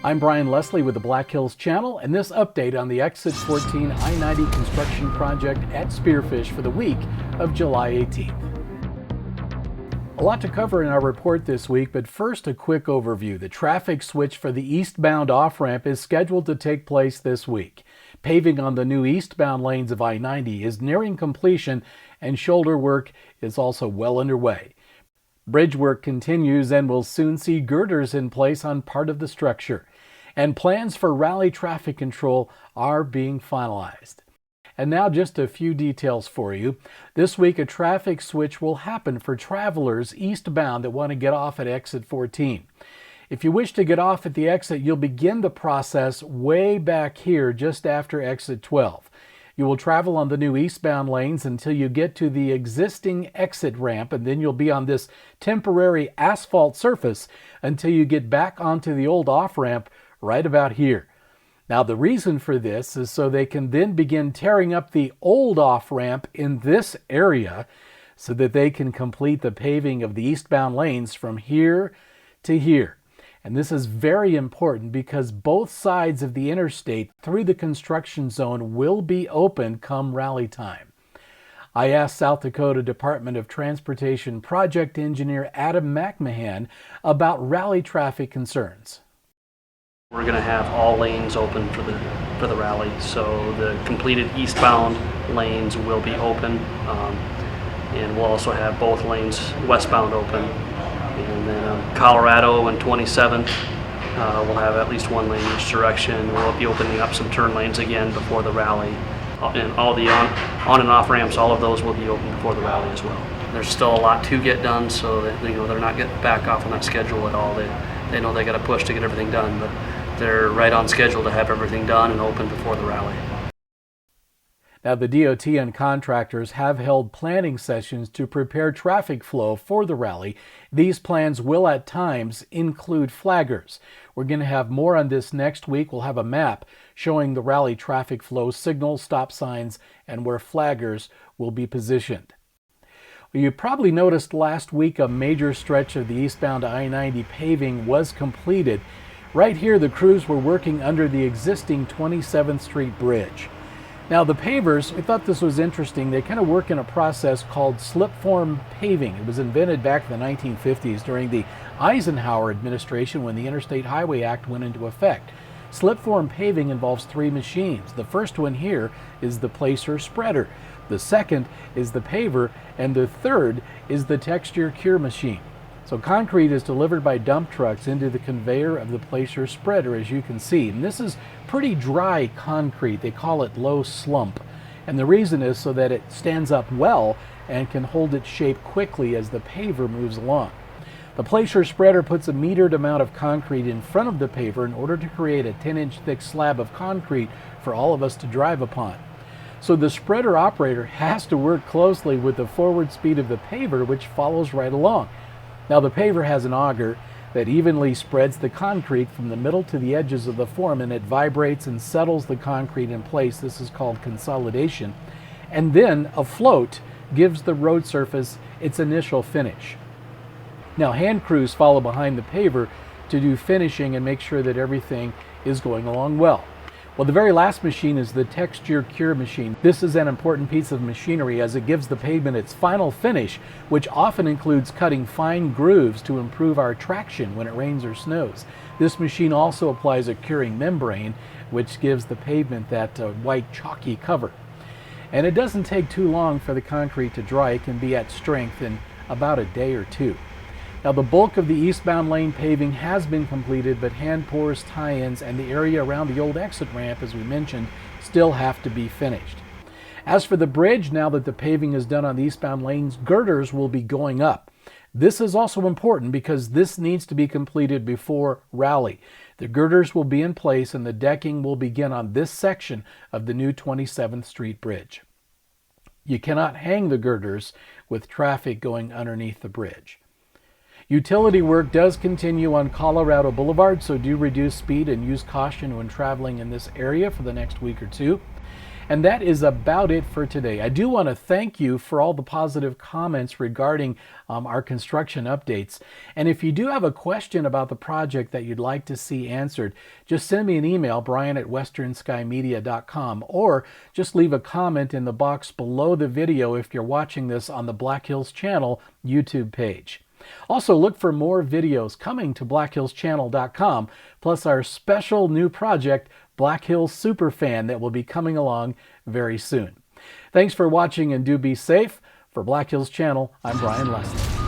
I'm Brian Leslie with the Black Hills Channel, and this update on the Exit 14 I-90 construction project at Spearfish for the week of July 18th. A lot to cover in our report this week, but first a quick overview. The traffic switch for the eastbound off-ramp is scheduled to take place this week. Paving on the new eastbound lanes of I-90 is nearing completion, and shoulder work is also well underway. Bridge work continues and will soon see girders in place on part of the structure. And plans for rally traffic control are being finalized. And now just a few details for you. This week a traffic switch will happen for travelers eastbound that want to get off at exit 14. If you wish to get off at the exit, you'll begin the process way back here just after exit 12. You will travel on the new eastbound lanes until you get to the existing exit ramp, and then you'll be on this temporary asphalt surface until you get back onto the old off-ramp right about here. Now the reason for this is so they can then begin tearing up the old off-ramp in this area so that they can complete the paving of the eastbound lanes from here to here. And this is very important because both sides of the interstate through the construction zone will be open come rally time. I asked South Dakota Department of Transportation project engineer Adam McMahon about rally traffic concerns. We're going to have all lanes open for the rally, so the completed eastbound lanes will be open, and we'll also have both lanes westbound open. And then Colorado and 27th will have at least one lane each direction. We'll be opening up some turn lanes again before the rally, and all the on and off ramps, all of those will be open before the rally as well. There's still a lot to get done, so that they're not getting back off on that schedule at all. They know they got to push to get everything done, but they're right on schedule to have everything done and open before the rally. Now, the DOT and contractors have held planning sessions to prepare traffic flow for the rally. These plans will at times include flaggers. We're going to have more on this next week. We'll have a map showing the rally traffic flow, signals, stop signs, and where flaggers will be positioned. Well, you probably noticed last week a major stretch of the eastbound I-90 paving was completed. Right here, the crews were working under the existing 27th Street Bridge. Now the pavers, we thought this was interesting. They kind of work in a process called slip-form paving. It was invented back in the 1950s during the Eisenhower administration when the Interstate Highway Act went into effect. Slip-form paving involves three machines. The first one here is the placer spreader. The second is the paver, and the third is the texture cure machine. So concrete is delivered by dump trucks into the conveyor of the placer spreader, as you can see. And this is pretty dry concrete. They call it low slump. And the reason is so that it stands up well and can hold its shape quickly as the paver moves along. The placer spreader puts a metered amount of concrete in front of the paver in order to create a 10-inch thick slab of concrete for all of us to drive upon. So the spreader operator has to work closely with the forward speed of the paver, which follows right along. Now the paver has an auger that evenly spreads the concrete from the middle to the edges of the form, and it vibrates and settles the concrete in place. This is called consolidation. And then a float gives the road surface its initial finish. Now hand crews follow behind the paver to do finishing and make sure that everything is going along well. Well, the very last machine is the texture cure machine. This is an important piece of machinery as it gives the pavement its final finish, which often includes cutting fine grooves to improve our traction when it rains or snows. This machine also applies a curing membrane, which gives the pavement that white chalky cover. And it doesn't take too long for the concrete to dry. It can be at strength in about a day or two. Now the bulk of the eastbound lane paving has been completed, but hand pours, tie-ins, and the area around the old exit ramp, as we mentioned, still have to be finished. As for the bridge, now that the paving is done on the eastbound lanes, girders will be going up. This is also important because this needs to be completed before rally. The girders will be in place and the decking will begin on this section of the new 27th Street Bridge. You cannot hang the girders with traffic going underneath the bridge. Utility work does continue on Colorado Boulevard, so do reduce speed and use caution when traveling in this area for the next week or two. And that is about it for today. I do want to thank you for all the positive comments regarding our construction updates. And if you do have a question about the project that you'd like to see answered, just send me an email, brian@westernskymedia.com, or just leave a comment in the box below the video if you're watching this on the Black Hills Channel YouTube page. Also, look for more videos coming to blackhillschannel.com, plus our special new project, Black Hills Superfan, that will be coming along very soon. Thanks for watching and do be safe. For Black Hills Channel, I'm Brian Leslie.